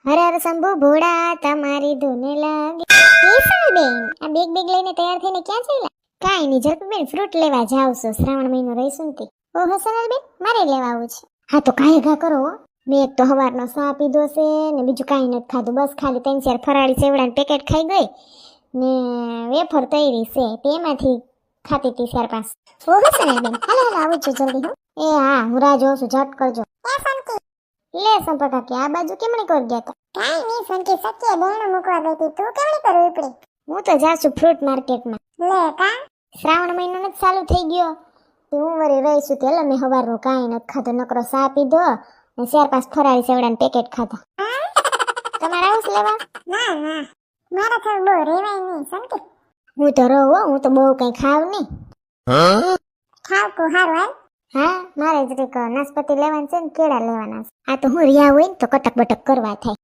હર હર શંભુ ભોળા તમારી ધૂને લાગે. બેન આ બેગ લઈને તૈયાર થઈને ક્યાં ચાલ્યા? કાંઈ નહીં જલ્પીબેન ફ્રૂટ લેવા જાવ છો, શ્રાવણ મહિનો રહીશું ને. ઓહો સોનલબેન મારે લેવા આવું છે. હા તો કાંઈ ઘા કરો હો. મેં એક તો હવારનો ચા પીધો છે ને બીજું કાંઈ નથી ખાધું, બસ ખાલી 3-4 ફરાળી સેવડાનું પેકેટ ખાઈ ગઈ ને વેફર તૈરી છે તેમાંથી ખાતી હતી 4-5. ઓહો સોનલબેન હાલો આવું છું જલ્દી હો. એ હા હું રાહ જોઉં છું, ઝટ કરજો. લે સંપકા કે આ બાજુ કેમણી કર ગયા તા? કાઈ ની સંકી સચ્ચે બેણું મૂકવા ગઈ તી, તું કેમણી કરું ઉપડી? હું તો જાશું ફ્રૂટ માર્કેટમાં. લે કા શ્રાવણ મહિનો નથી ચાલુ થઈ ગયો તો હું વળી રહીશું તે મેં હવારનું કાંઈ નથી ખાધું, નકરો ચા પીધો ને 4-5 ફરાળી સેવડાનું પેકેટ ખાધા. તમારે આવું લેવા? ના મારા થોડું બહુ રેવાય નહીં સંકી. હું તો રહું, હું તો બહુ કઈ ખાવ નહીં. ખાવ કો હારું હાલ. હા મારે જરીક નાશપતિ લેવાનું છે ને કેળા લેવાના છે. આ તો હું રિયા હોય ને તો કટક બટક કરવા થાય.